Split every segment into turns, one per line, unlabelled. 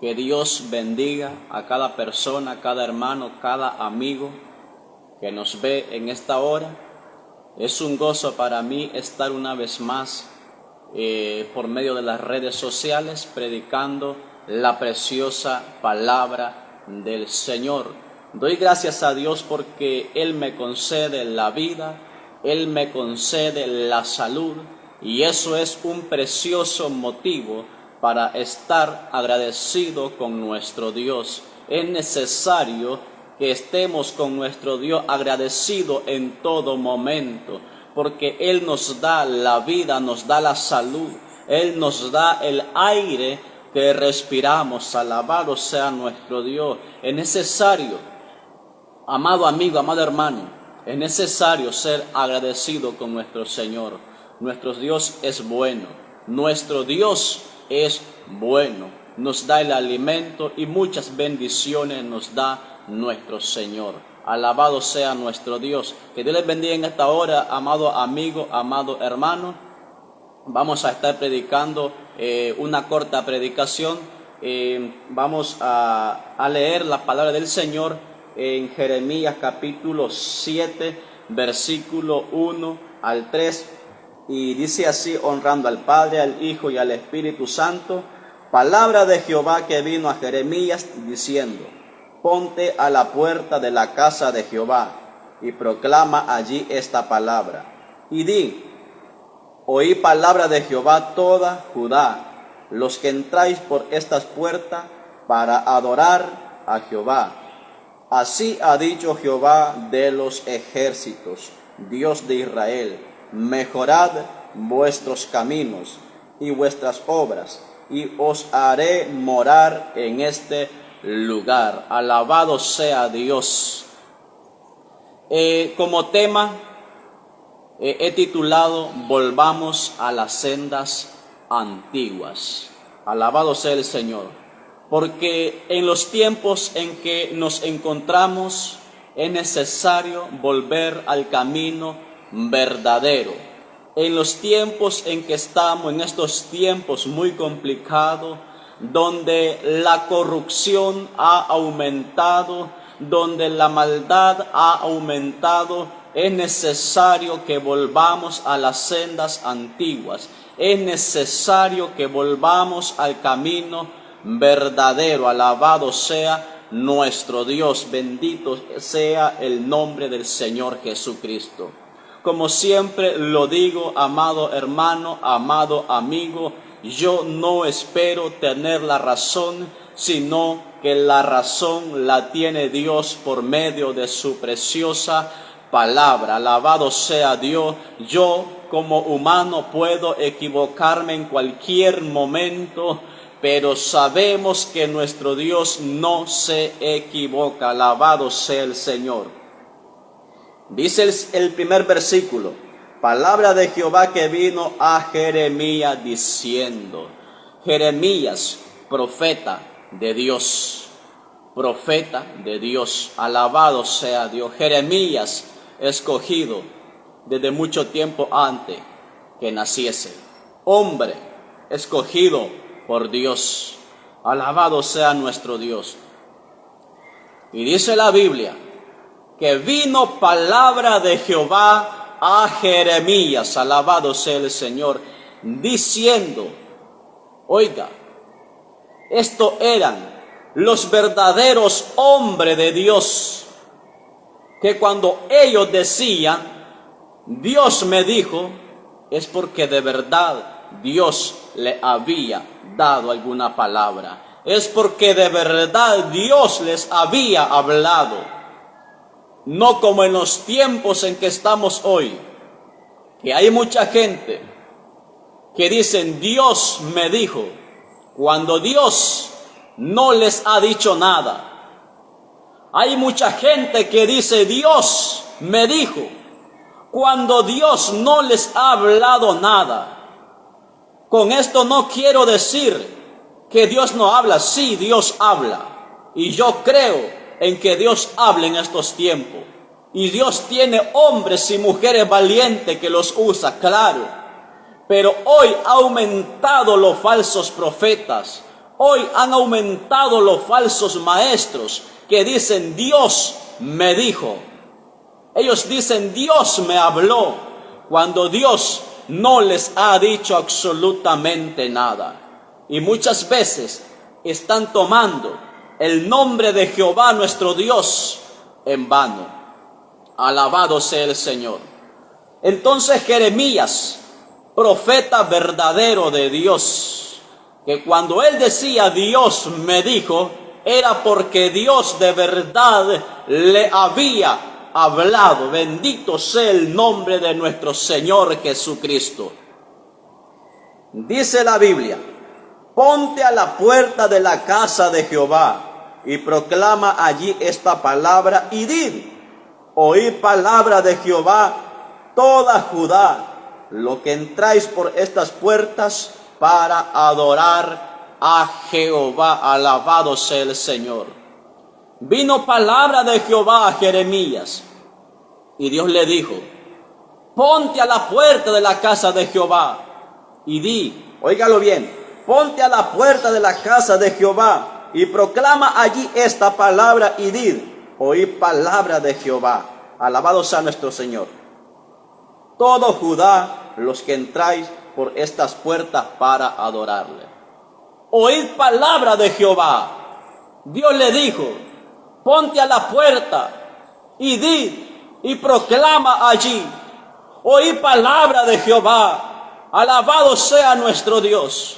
Que Dios bendiga a cada persona, a cada hermano, cada amigo que nos ve en esta hora. Es un gozo para mí estar una vez más por medio de las redes sociales predicando la preciosa palabra del Señor. Doy gracias a Dios porque Él me concede la vida, Él me concede la salud, y eso es un precioso motivo para estar agradecido con nuestro Dios. Es necesario que estemos con nuestro Dios agradecido en todo momento, porque Él nos da la vida, nos da la salud, Él nos da el aire que respiramos. Alabado sea nuestro Dios. Es necesario, amado amigo, amado hermano, es necesario ser agradecido con nuestro Señor. Nuestro Dios es bueno, nuestro Dios es bueno, nos da el alimento y muchas bendiciones nos da nuestro Señor. Alabado sea nuestro Dios. Que Dios les bendiga en esta hora, amado amigo, amado hermano. Vamos a estar predicando una corta predicación. Vamos a leer la palabra del Señor en Jeremías capítulo 7, versículo 1 al 3. Y dice así, honrando al Padre, al Hijo y al Espíritu Santo: palabra de Jehová que vino a Jeremías diciendo: ponte a la puerta de la casa de Jehová y proclama allí esta palabra. Y di: oí palabra de Jehová toda Judá, los que entráis por estas puertas para adorar a Jehová. Así ha dicho Jehová de los ejércitos, Dios de Israel: mejorad vuestros caminos y vuestras obras, y os haré morar en este lugar. Alabado sea Dios. Como tema he titulado: volvamos a las sendas antiguas. Alabado sea el Señor, porque en los tiempos en que nos encontramos es necesario volver al camino verdadero. En los tiempos en que estamos, en estos tiempos muy complicados, donde la corrupción ha aumentado, donde la maldad ha aumentado, es necesario que volvamos a las sendas antiguas. Es necesario que volvamos al camino verdadero. Alabado sea nuestro Dios, bendito sea el nombre del Señor Jesucristo. Como siempre lo digo, amado hermano, amado amigo, yo no espero tener la razón, sino que la razón la tiene Dios por medio de su preciosa palabra. Alabado sea Dios. Yo como humano puedo equivocarme en cualquier momento, pero sabemos que nuestro Dios no se equivoca. Alabado sea el Señor. Dice el primer versículo: palabra de Jehová que vino a Jeremías diciendo. Jeremías, profeta de Dios, profeta de Dios. Alabado sea Dios. Jeremías, escogido desde mucho tiempo antes que naciese, hombre escogido por Dios. Alabado sea nuestro Dios. Y dice la Biblia que vino palabra de Jehová a Jeremías, alabado sea el Señor, diciendo, oiga, estos eran los verdaderos hombres de Dios, que cuando ellos decían, Dios me dijo, es porque de verdad Dios le había dado alguna palabra, es porque de verdad Dios les había hablado. No como en los tiempos en que estamos hoy, que hay mucha gente que dicen Dios me dijo, cuando Dios no les ha dicho nada. Hay mucha gente que dice Dios me dijo, cuando Dios no les ha hablado nada. Con esto no quiero decir que Dios no habla. Sí, Dios habla, y yo creo en que Dios hable en estos tiempos. Y Dios tiene hombres y mujeres valientes que los usa, claro. Pero hoy ha aumentado los falsos profetas. Hoy han aumentado los falsos maestros que dicen Dios me dijo. Ellos dicen Dios me habló, cuando Dios no les ha dicho absolutamente nada. Y muchas veces están tomando el nombre de Jehová nuestro Dios en vano. Alabado sea el Señor. Entonces Jeremías, profeta verdadero de Dios, que cuando él decía Dios me dijo, era porque Dios de verdad le había hablado. Bendito sea el nombre de nuestro Señor Jesucristo. Dice la Biblia: ponte a la puerta de la casa de Jehová y proclama allí esta palabra y di: oíd palabra de Jehová toda Judá, lo que entráis por estas puertas para adorar a Jehová. Alabado sea el Señor. Vino palabra de Jehová a Jeremías y Dios le dijo: ponte a la puerta de la casa de Jehová y di, óigalo bien, ponte a la puerta de la casa de Jehová y proclama allí esta palabra y di: oíd palabra de Jehová. Alabado sea nuestro Señor. Todo Judá, los que entráis por estas puertas para adorarle. Oíd palabra de Jehová. Dios le dijo: ponte a la puerta y di y proclama allí: oí palabra de Jehová. Alabado sea nuestro Dios.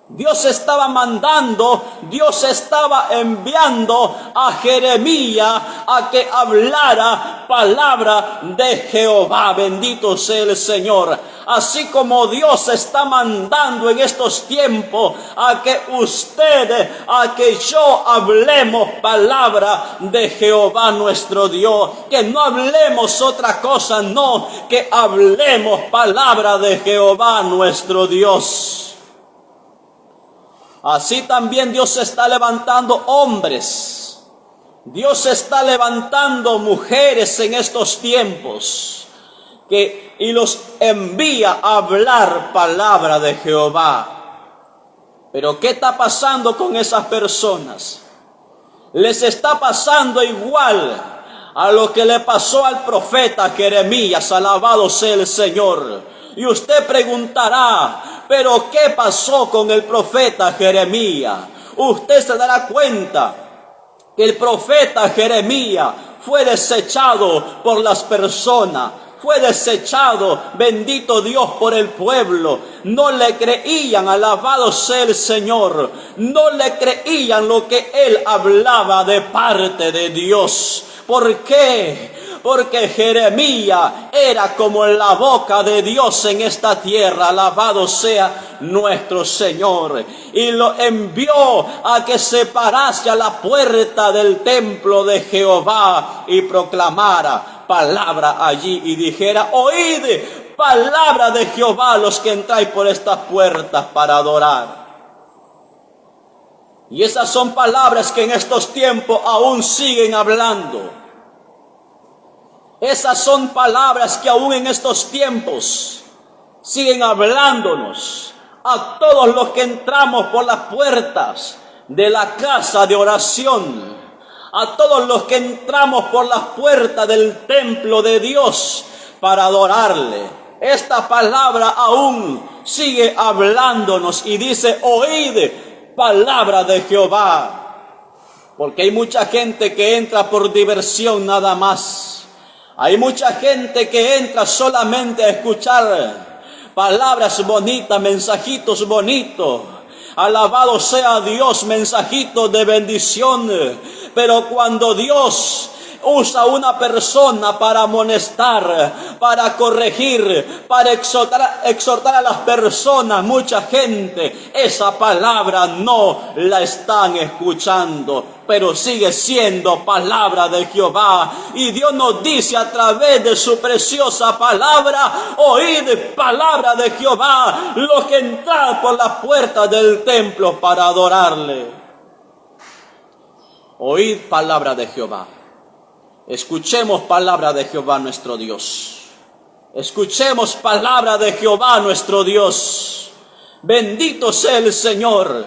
Dios estaba mandando, Dios estaba enviando a Jeremías a que hablara palabra de Jehová. Bendito sea el Señor. Así como Dios está mandando en estos tiempos a que usted, a que yo hablemos palabra de Jehová nuestro Dios. Que no hablemos otra cosa, no, que hablemos palabra de Jehová nuestro Dios. Así también Dios está levantando hombres. Dios está levantando mujeres en estos tiempos y los envía a hablar palabra de Jehová. Pero ¿qué está pasando con esas personas? Les está pasando igual a lo que le pasó al profeta Jeremías. Alabado sea el Señor. Y usted preguntará: ¿pero qué pasó con el profeta Jeremías? Usted se dará cuenta que el profeta Jeremías fue desechado por las personas. Fue desechado, bendito Dios, por el pueblo. No le creían, alabado sea el Señor. No le creían lo que él hablaba de parte de Dios. ¿Por qué? Porque Jeremías era como la boca de Dios en esta tierra. Alabado sea nuestro Señor. Y lo envió a que se parase a la puerta del templo de Jehová y proclamara palabra allí y dijera: oíd palabra de Jehová los que entráis por estas puertas para adorar. Y esas son palabras que en estos tiempos aún siguen hablando. Esas son palabras que aún en estos tiempos siguen hablándonos a todos los que entramos por las puertas de la casa de oración, a todos los que entramos por las puertas del templo de Dios para adorarle. Esta palabra aún sigue hablándonos y dice: oíd palabra de Jehová. Porque hay mucha gente que entra por diversión nada más. Hay mucha gente que entra solamente a escuchar palabras bonitas, mensajitos bonitos. Alabado sea Dios, mensajitos de bendición. Pero cuando Dios usa una persona para amonestar, para corregir, para exhortar a las personas, mucha gente esa palabra no la están escuchando, pero sigue siendo palabra de Jehová. Y Dios nos dice a través de su preciosa palabra: oíd palabra de Jehová, los que entran por las puertas del templo para adorarle. Oíd palabra de Jehová. Escuchemos palabra de Jehová nuestro Dios. Escuchemos palabra de Jehová nuestro Dios. Bendito sea el Señor,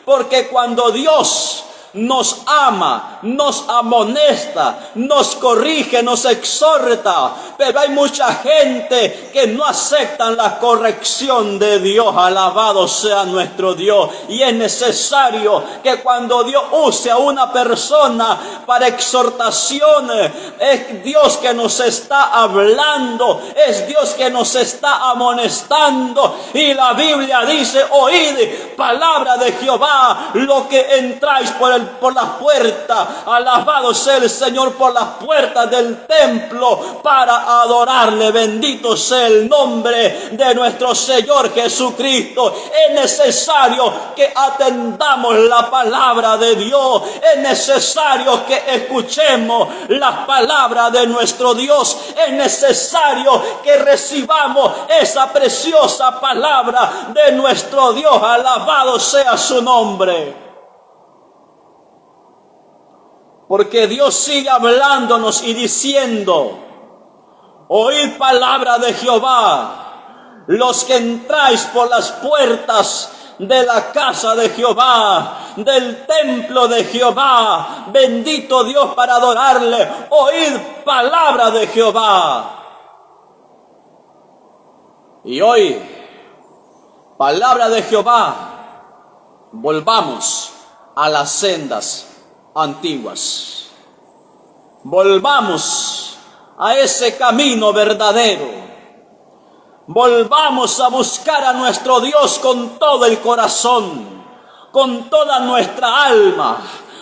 Porque cuando Dios nos ama, nos amonesta, nos corrige, nos exhorta, pero hay mucha gente que no aceptan la corrección de Dios. Alabado sea nuestro Dios. Y es necesario que cuando Dios use a una persona para exhortación, es Dios que nos está hablando, es Dios que nos está amonestando. Y la Biblia dice: oíd palabra de Jehová, lo que entráis por las puertas, alabado sea el Señor, por las puertas del templo para adorarle. Bendito sea el nombre de nuestro Señor Jesucristo. Es necesario que atendamos la palabra de Dios. Es necesario que escuchemos las palabras de nuestro Dios. Es necesario que recibamos esa preciosa palabra de nuestro Dios. Alabado sea su nombre. Porque Dios sigue hablándonos y diciendo: oíd palabra de Jehová, los que entráis por las puertas de la casa de Jehová, del templo de Jehová. Bendito Dios, para adorarle. Oíd palabra de Jehová. Y hoy, palabra de Jehová, volvamos a las sendas antiguas. Volvamos a ese camino verdadero. Volvamos a buscar a nuestro Dios con todo el corazón, con toda nuestra alma,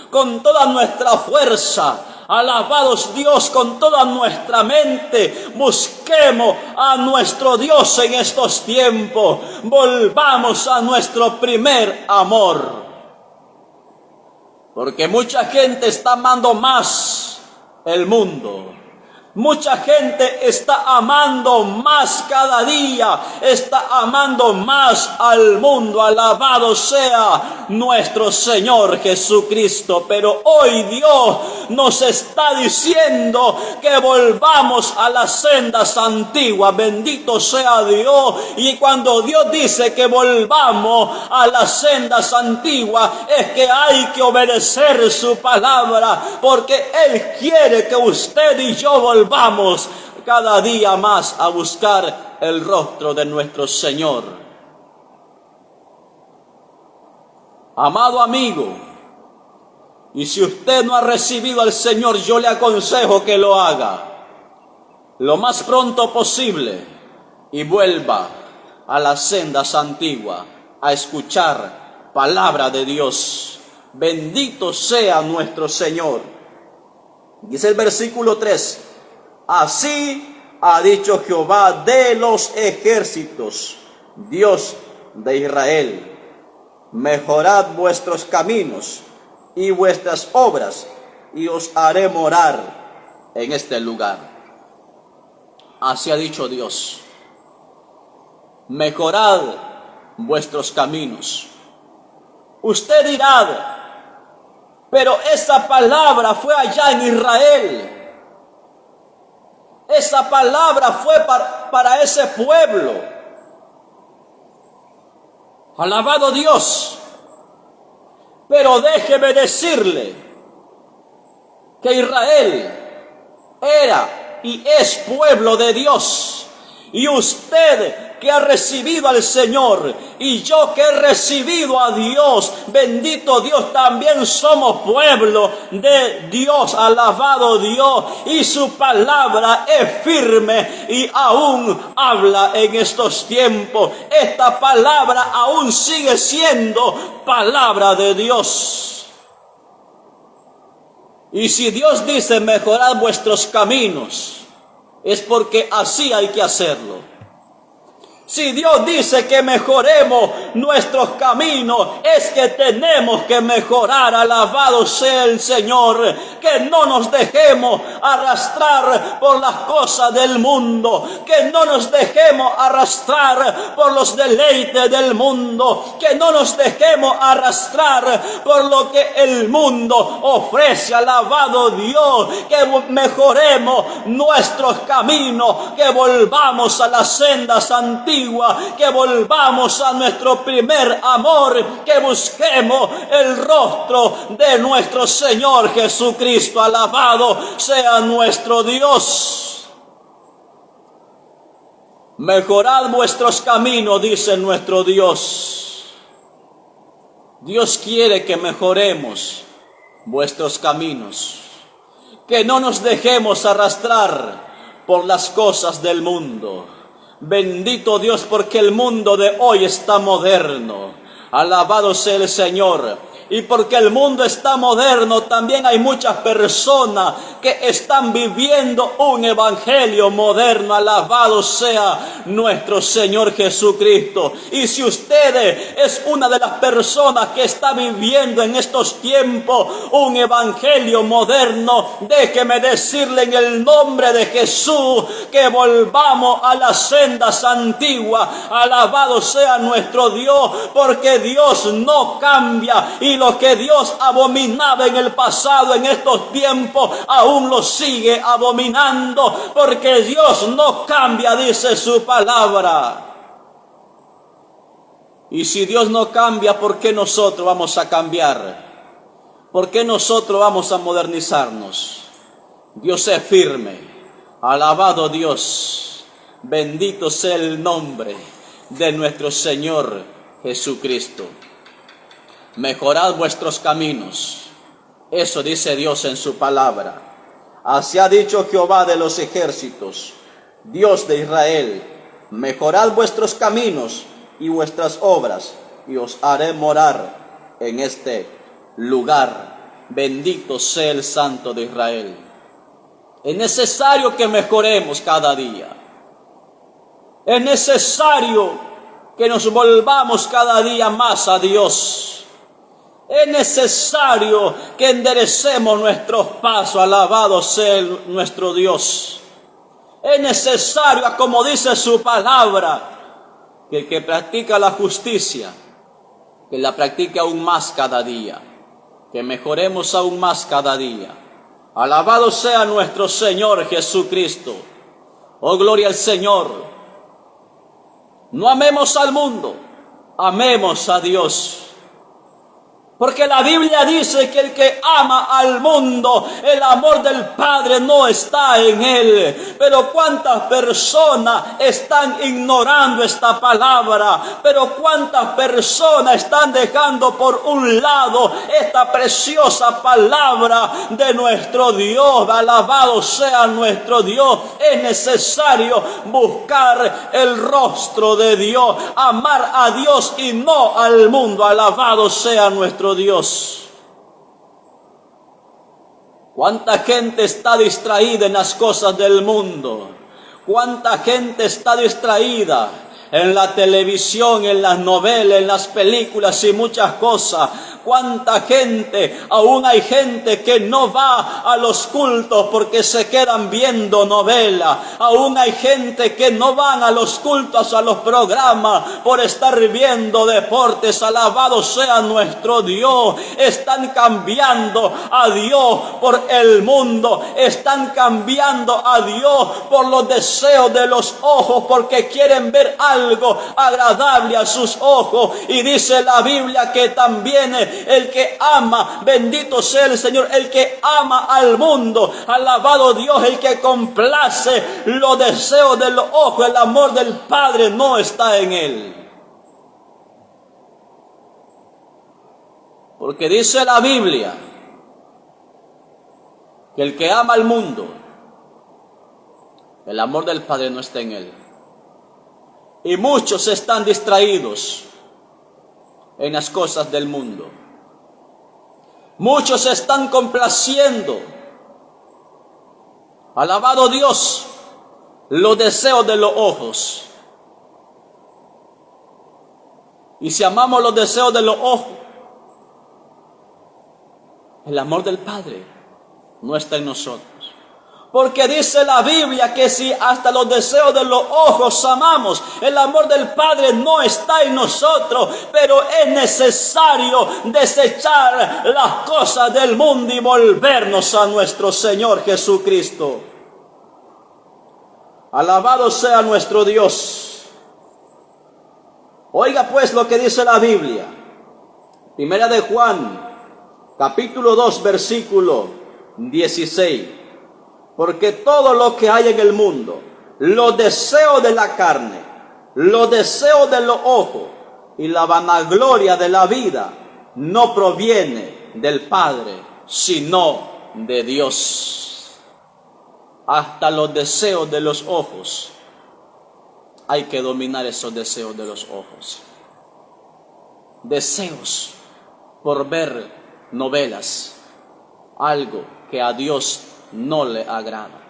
con toda nuestra fuerza. Alabados Dios, con toda nuestra mente. Busquemos a nuestro Dios en estos tiempos. Volvamos a nuestro primer amor. Porque mucha gente está amando más el mundo. Mucha gente está amando más cada día, está amando más al mundo. Alabado sea nuestro Señor Jesucristo. Pero hoy Dios nos está diciendo que volvamos a las sendas antiguas. Bendito sea Dios. Y cuando Dios dice que volvamos a las sendas antiguas, es que hay que obedecer su palabra, porque Él quiere que usted y yo volvamos cada día más a buscar el rostro de nuestro Señor. Amado amigo, y si usted no ha recibido al Señor, yo le aconsejo que lo haga lo más pronto posible y vuelva a las sendas antiguas a escuchar palabra de Dios. Bendito sea nuestro Señor. Dice el versículo 3: así ha dicho Jehová de los ejércitos, Dios de Israel: mejorad vuestros caminos y vuestras obras, y os haré morar en este lugar. Así ha dicho Dios: mejorad vuestros caminos. Usted dirá: pero esa palabra fue allá en Israel. Esa palabra fue para ese pueblo. Alabado Dios. Pero déjeme decirle que Israel era y es pueblo de Dios. Y usted que ha recibido al Señor y yo que he recibido a Dios, bendito Dios, también somos pueblo de Dios. Alabado Dios. Y su palabra es firme y aún habla en estos tiempos. Esta palabra aún sigue siendo palabra de Dios. Y si Dios dice: mejorad vuestros caminos, es porque así hay que hacerlo. Si Dios dice que mejoremos nuestros caminos, es que tenemos que mejorar. Alabado sea el Señor. Que no nos dejemos arrastrar por las cosas del mundo, que no nos dejemos arrastrar por los deleites del mundo, que no nos dejemos arrastrar por lo que el mundo ofrece. Alabado Dios, que mejoremos nuestros caminos, que volvamos a las sendas antiguas, que volvamos a nuestro primer amor, que busquemos el rostro de nuestro Señor Jesucristo. Alabado sea nuestro Dios. Mejorad vuestros caminos, dice nuestro Dios. Dios quiere que mejoremos vuestros caminos, que no nos dejemos arrastrar por las cosas del mundo. Bendito Dios, porque el mundo de hoy está moderno. Alabado sea el Señor. Y porque el mundo está moderno, también hay muchas personas que están viviendo un evangelio moderno. Alabado sea nuestro Señor Jesucristo. Y si usted es una de las personas que está viviendo en estos tiempos un evangelio moderno, déjeme decirle en el nombre de Jesús que volvamos a las sendas antiguas. Alabado sea nuestro Dios, porque Dios no cambia, y lo que Dios abominaba en el pasado, en estos tiempos, aún lo sigue abominando, porque Dios no cambia, dice su palabra. Y si Dios no cambia, ¿por qué nosotros vamos a cambiar? ¿Por qué nosotros vamos a modernizarnos? Dios es firme. Alabado Dios. Bendito sea el nombre de nuestro Señor Jesucristo. Mejorad vuestros caminos. Eso dice Dios en su palabra. Así ha dicho Jehová de los ejércitos, Dios de Israel: mejorad vuestros caminos y vuestras obras, y os haré morar en este lugar. Bendito sea el Santo de Israel. Es necesario que mejoremos cada día. Es necesario que nos volvamos cada día más a Dios. Es necesario que enderecemos nuestros pasos. Alabado sea nuestro Dios. Es necesario, como dice su palabra, que el que practica la justicia, que la practique aún más cada día, que mejoremos aún más cada día. Alabado sea nuestro Señor Jesucristo. Oh, gloria al Señor. No amemos al mundo, amemos a Dios. Porque la Biblia dice que el que ama al mundo, el amor del Padre no está en él. Pero cuántas personas están ignorando esta palabra. Pero cuántas personas están dejando por un lado esta preciosa palabra de nuestro Dios. Alabado sea nuestro Dios. Es necesario buscar el rostro de Dios, amar a Dios y no al mundo. Alabado sea nuestro Dios. Cuánta gente está distraída en las cosas del mundo. Cuánta gente está distraída en la televisión, en las novelas, en las películas y muchas cosas. Cuánta gente, aún hay gente que no va a los cultos porque se quedan viendo novelas. Aún hay gente que no van a los cultos, a los programas, por estar viendo deportes. Alabado sea nuestro Dios. Están cambiando a Dios por el mundo. Están cambiando a Dios por los deseos de los ojos, porque quieren ver algo agradable a sus ojos. Y dice la Biblia que también el que ama, bendito sea el Señor, el que ama al mundo, alabado Dios, el que complace los deseos de los ojos, el amor del Padre no está en él. Porque dice la Biblia que el que ama al mundo, el amor del Padre no está en él. Y muchos están distraídos en las cosas del mundo. Muchos están complaciendo, alabado Dios, los deseos de los ojos. Y si amamos los deseos de los ojos, el amor del Padre no está en nosotros. Porque dice la Biblia que si hasta los deseos de los ojos amamos, el amor del Padre no está en nosotros, pero es necesario desechar las cosas del mundo y volvernos a nuestro Señor Jesucristo. Alabado sea nuestro Dios. Oiga pues lo que dice la Biblia. Primera de Juan, capítulo 2, versículo 16. Porque todo lo que hay en el mundo, los deseos de la carne, los deseos de los ojos y la vanagloria de la vida, no proviene del Padre, sino de Dios. Hasta los deseos de los ojos, hay que dominar esos deseos de los ojos. Deseos por ver novelas, algo que a Dios no le agrada.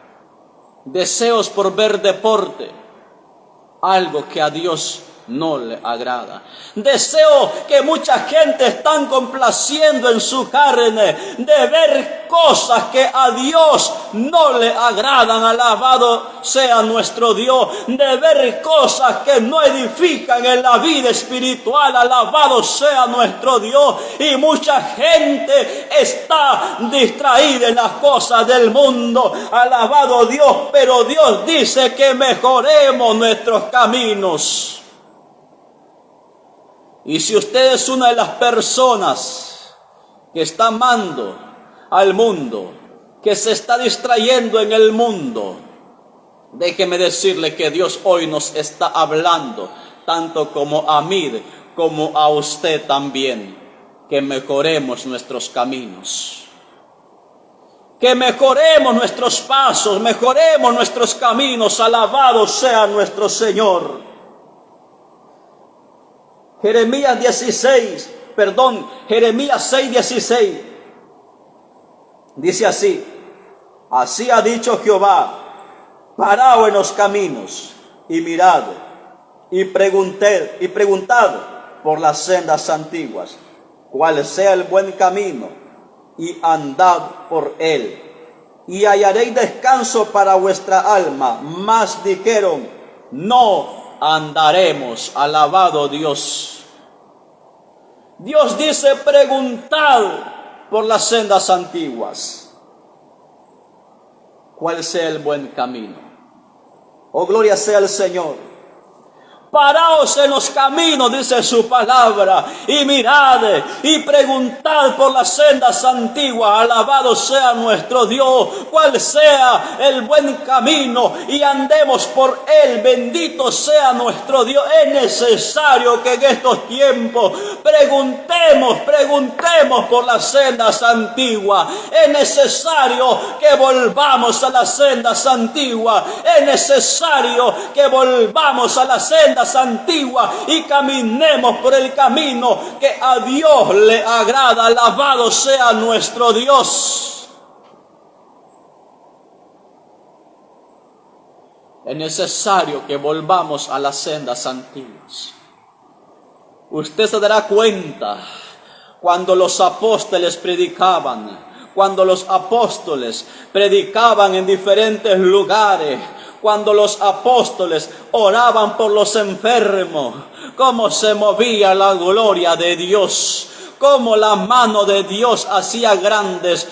Deseos por ver deporte, algo que a Dios no le agrada. Deseo que mucha gente están complaciendo en su carne de ver cosas que a Dios no le agradan. Alabado sea nuestro Dios. De ver cosas que no edifican en la vida espiritual. Alabado sea nuestro Dios. Y mucha gente está distraída en las cosas del mundo. Alabado Dios. Pero Dios dice que mejoremos nuestros caminos. Y si usted es una de las personas que está amando al mundo, que se está distrayendo en el mundo, déjeme decirle que Dios hoy nos está hablando, tanto como a mí, como a usted también, que mejoremos nuestros caminos. Que mejoremos nuestros pasos, mejoremos nuestros caminos. Alabado sea nuestro Señor. Jeremías 6:16 dice así: así ha dicho Jehová, paraos en los caminos y mirad y preguntad por las sendas antiguas, cuál sea el buen camino, y andad por él, y hallaréis descanso para vuestra alma. Mas dijeron, no andaremos. Alabado Dios. Dios dice, preguntad por las sendas antiguas, cuál sea el buen camino. Oh, gloria sea al Señor. Paraos en los caminos, dice su palabra, y mirad y preguntad por las sendas antiguas. Alabado sea nuestro Dios, cuál sea el buen camino, y andemos por él. Bendito sea nuestro Dios. Es necesario que en estos tiempos preguntemos por las sendas antiguas. Es necesario que volvamos a las sendas antiguas. Es necesario que volvamos a las sendas antiguas y caminemos por el camino que a Dios le agrada. Alabado sea nuestro Dios. Es necesario que volvamos a las sendas antiguas. Usted se dará cuenta cuando los apóstoles predicaban, en diferentes lugares, cuando los apóstoles oraban por los enfermos, cómo se movía la gloria de Dios, cómo la mano de Dios hacía grandes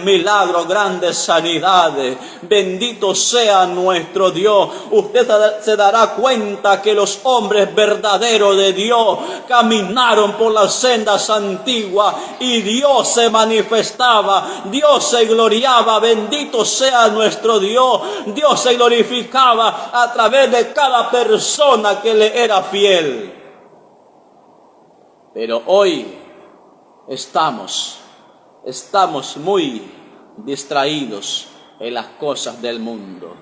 milagros, grandes sanidades. Bendito sea nuestro Dios. Usted se dará cuenta que los hombres verdaderos de Dios caminaron por las sendas antiguas y Dios se manifestaba, Dios se gloriaba. Bendito sea nuestro Dios. Dios se glorificaba a través de cada persona que le era fiel. Pero hoy estamos muy distraídos en las cosas del mundo.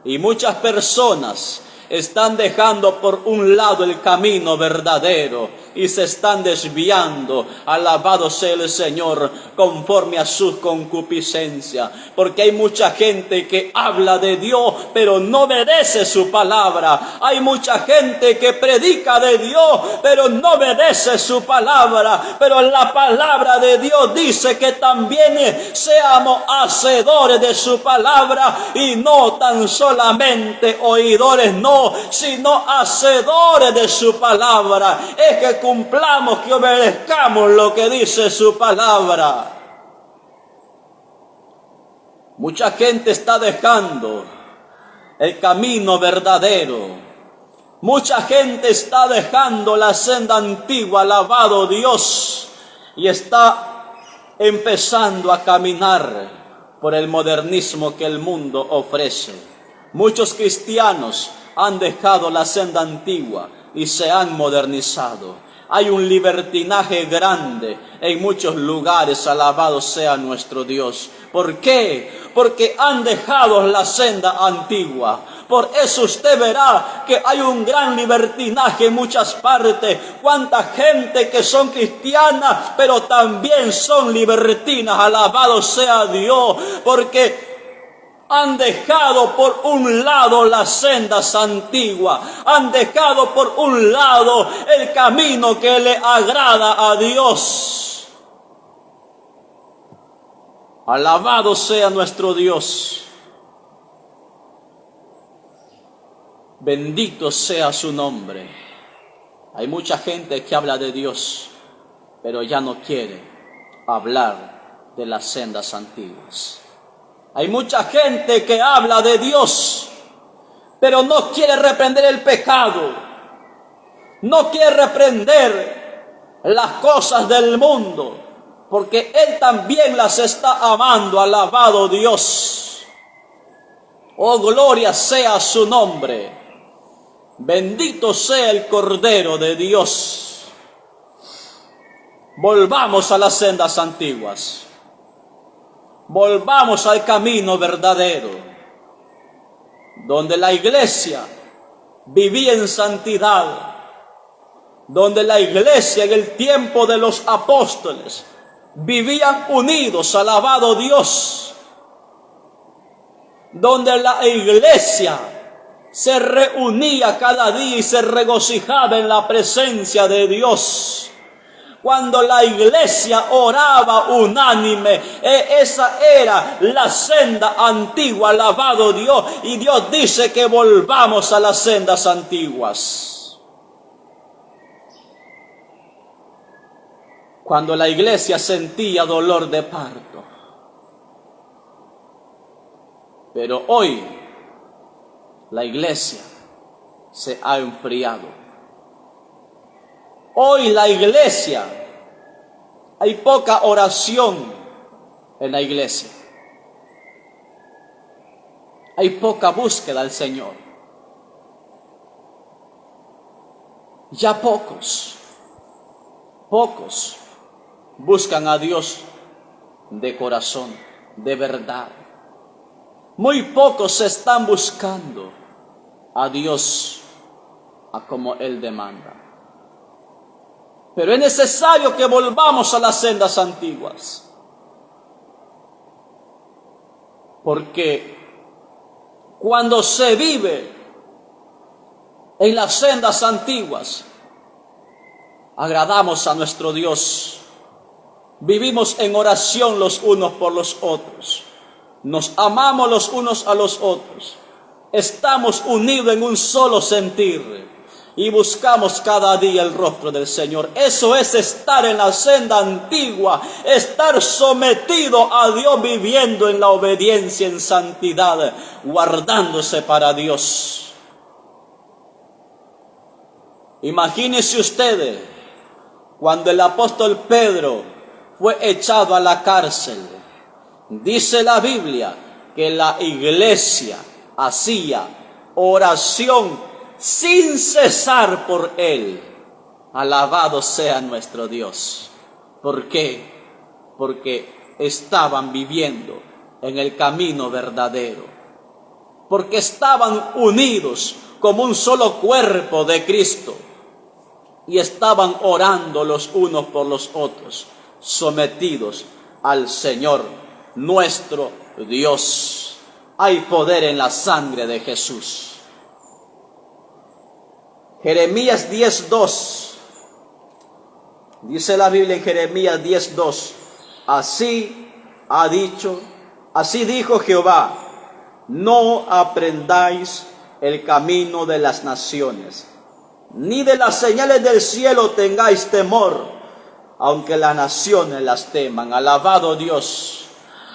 Y muchas personas están dejando por un lado el camino verdadero y se están desviando, alabado sea el Señor, conforme a su concupiscencia. Porque hay mucha gente que habla de Dios, pero no obedece su palabra. Hay mucha gente que predica de Dios, pero no obedece su palabra. Pero la palabra de Dios dice que también seamos hacedores de su palabra y no tan solamente oidores, no, sino hacedores de su palabra. Es que cumplamos, que obedezcamos lo que dice su palabra. Mucha gente está dejando el camino verdadero. Mucha gente está dejando la senda antigua, alabado Dios, y está empezando a caminar por el modernismo que el mundo ofrece. Muchos cristianos han dejado la senda antigua y se han modernizado. Hay un libertinaje grande en muchos lugares, alabado sea nuestro Dios. ¿Por qué? Porque han dejado la senda antigua. Por eso usted verá que hay un gran libertinaje en muchas partes. Cuánta gente que son cristianas, pero también son libertinas, alabado sea Dios. Porque han dejado por un lado las sendas antiguas, han dejado por un lado el camino que le agrada a Dios. Alabado sea nuestro Dios. Bendito sea su nombre. Hay mucha gente que habla de Dios, pero ya no quiere hablar de las sendas antiguas. Hay mucha gente que habla de Dios, pero no quiere reprender el pecado, no quiere reprender las cosas del mundo, porque Él también las está amando, alabado Dios. Oh, gloria sea su nombre. Bendito sea el Cordero de Dios. Volvamos a las sendas antiguas. Volvamos al camino verdadero, donde la iglesia vivía en santidad, donde la iglesia en el tiempo de los apóstoles vivían unidos, alabado Dios, donde la iglesia se reunía cada día y se regocijaba en la presencia de Dios. Cuando la iglesia oraba unánime, esa era la senda antigua, alabado Dios. Y Dios dice que volvamos a las sendas antiguas. Cuando la iglesia sentía dolor de parto. Pero hoy la iglesia se ha enfriado. Hoy la iglesia, hay poca oración en la iglesia. Hay poca búsqueda al Señor. Ya pocos buscan a Dios de corazón, de verdad. Muy pocos están buscando a Dios a como Él demanda. Pero es necesario que volvamos a las sendas antiguas. Porque cuando se vive en las sendas antiguas, agradamos a nuestro Dios. Vivimos en oración los unos por los otros. Nos amamos los unos a los otros. Estamos unidos en un solo sentir. Y buscamos cada día el rostro del Señor. Eso es estar en la senda antigua, estar sometido a Dios, viviendo en la obediencia, en santidad, guardándose para Dios. Imagínense ustedes, cuando el apóstol Pedro fue echado a la cárcel, dice la Biblia que la iglesia hacía oración sin cesar por él. Alabado sea nuestro Dios. ¿Por qué? Porque estaban viviendo en el camino verdadero. Porque estaban unidos como un solo cuerpo de Cristo. Y estaban orando los unos por los otros, sometidos al Señor nuestro Dios. Hay poder en la sangre de Jesús. Jeremías 10:2. Dice la Biblia en Jeremías 10:2. Así dijo Jehová: no aprendáis el camino de las naciones, ni de las señales del cielo tengáis temor, aunque las naciones las teman. Alabado Dios.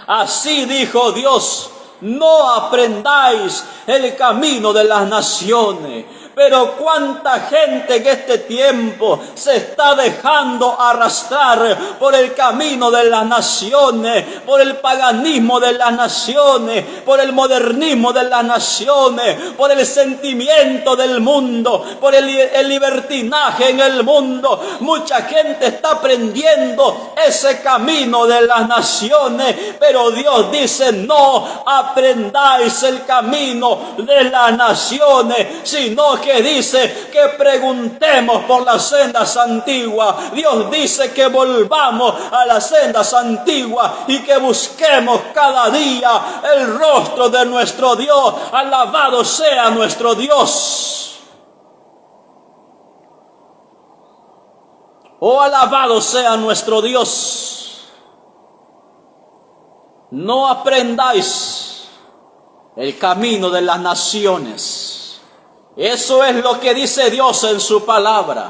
Así dijo Dios: no aprendáis el camino de las naciones. Pero cuánta gente en este tiempo se está dejando arrastrar por el camino de las naciones, por el paganismo de las naciones, por el modernismo de las naciones, por el sentimiento del mundo, por el libertinaje en el mundo. Mucha gente está aprendiendo ese camino de las naciones, pero Dios dice: no aprendáis el camino de las naciones, sino que dice que preguntemos por las sendas antiguas. Dios dice que volvamos a las sendas antiguas y que busquemos cada día el rostro de nuestro Dios. Alabado sea nuestro Dios. Oh, alabado sea nuestro Dios. No aprendáis el camino de las naciones. Eso es lo que dice Dios en su palabra.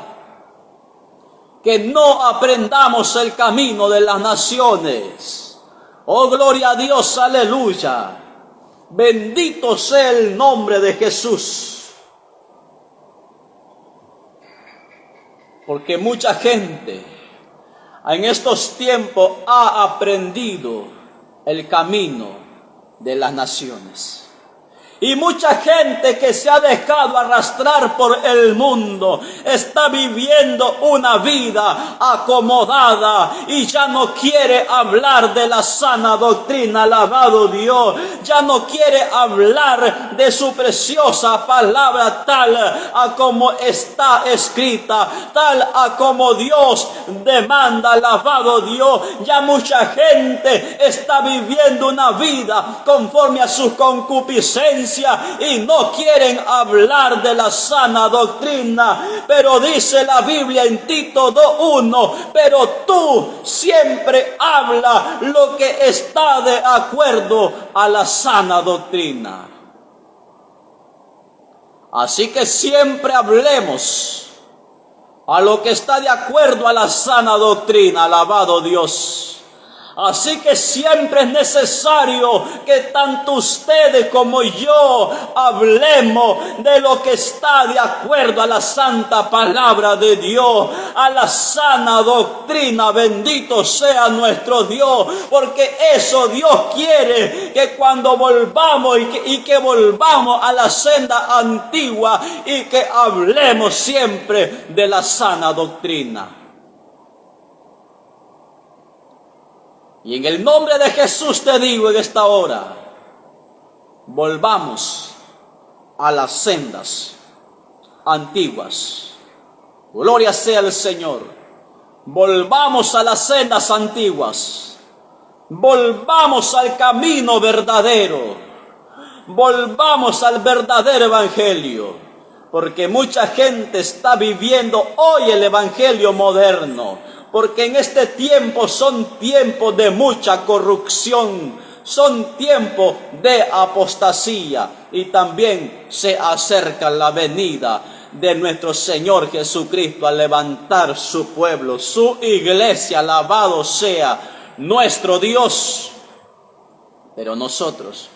Que no aprendamos el camino de las naciones. Oh, gloria a Dios, aleluya. Bendito sea el nombre de Jesús. Porque mucha gente en estos tiempos ha aprendido el camino de las naciones. Y mucha gente que se ha dejado arrastrar por el mundo está viviendo una vida acomodada y ya no quiere hablar de la sana doctrina. Alabado Dios. Ya no quiere hablar de su preciosa palabra tal a como está escrita, tal a como Dios demanda. Alabado Dios. Ya mucha gente está viviendo una vida conforme a sus concupiscencias y no quieren hablar de la sana doctrina. Pero dice la Biblia en Tito 2:1: pero tú siempre habla lo que está de acuerdo a la sana doctrina. Así que siempre hablemos a lo que está de acuerdo a la sana doctrina. Alabado Dios. Así que siempre es necesario que tanto ustedes como yo hablemos de lo que está de acuerdo a la santa palabra de Dios, a la sana doctrina. Bendito sea nuestro Dios, porque eso Dios quiere, que cuando volvamos y que volvamos a la senda antigua y que hablemos siempre de la sana doctrina. Y en el nombre de Jesús te digo en esta hora: volvamos a las sendas antiguas. Gloria sea al Señor. Volvamos a las sendas antiguas. Volvamos al camino verdadero. Volvamos al verdadero evangelio. Porque mucha gente está viviendo hoy el evangelio moderno. Porque en este tiempo son tiempos de mucha corrupción, son tiempos de apostasía, y también se acerca la venida de nuestro Señor Jesucristo a levantar su pueblo, su iglesia. Alabado sea nuestro Dios. Pero nosotros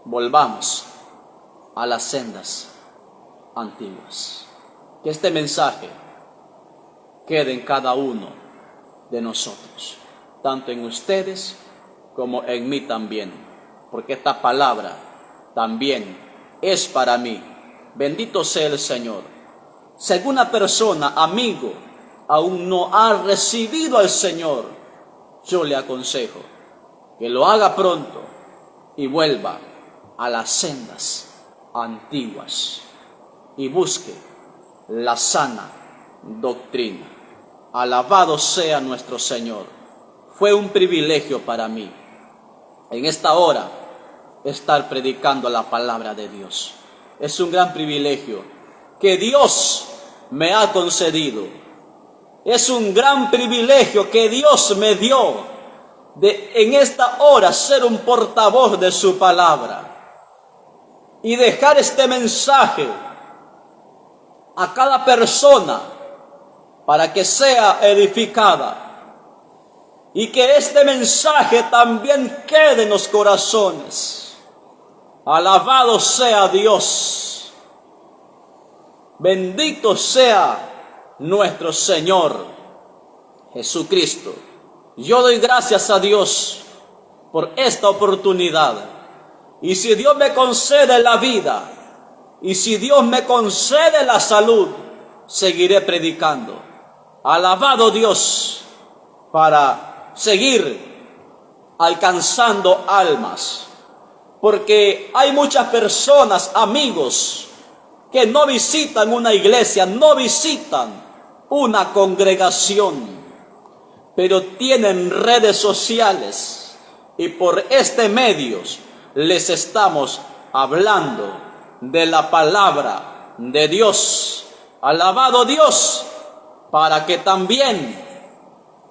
volvamos a las sendas antiguas. Que este mensaje quede en cada uno de nosotros, tanto en ustedes como en mí también, porque esta palabra también es para mí. Bendito sea el Señor. Si alguna persona, amigo, aún no ha recibido al Señor, yo le aconsejo que lo haga pronto y vuelva a las sendas antiguas. y busque la sana doctrina. Alabado sea nuestro Señor. Fue un privilegio para mí en esta hora estar predicando la palabra de Dios. Es un gran privilegio que Dios me ha concedido. Es un gran privilegio que Dios me dio de en esta hora ser un portavoz de su palabra y dejar este mensaje a cada persona para que sea edificada y que este mensaje también quede en los corazones. Alabado sea Dios. Bendito sea nuestro Señor Jesucristo. Yo doy gracias a Dios por esta oportunidad. Y si Dios me concede la vida, y si Dios me concede la salud, seguiré predicando. Alabado Dios, para seguir alcanzando almas. Porque hay muchas personas, amigos, que no visitan una iglesia, no visitan una congregación, pero tienen redes sociales y por este medio les estamos hablando de la palabra de Dios. Alabado Dios, para que también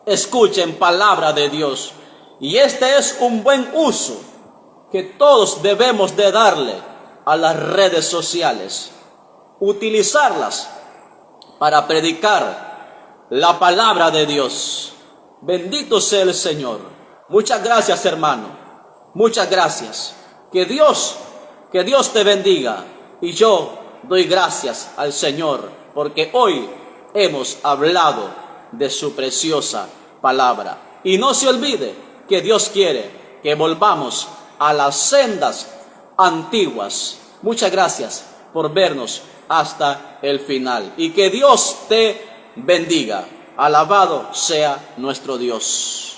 escuchen palabra de Dios. Y este es un buen uso que todos debemos de darle a las redes sociales. Utilizarlas para predicar la palabra de Dios. Bendito sea el Señor. Muchas gracias, hermano. Muchas gracias. Que Dios te bendiga. Y yo doy gracias al Señor porque hoy hemos hablado de su preciosa palabra. Y no se olvide que Dios quiere que volvamos a las sendas antiguas. Muchas gracias por vernos hasta el final. Y que Dios te bendiga. Alabado sea nuestro Dios.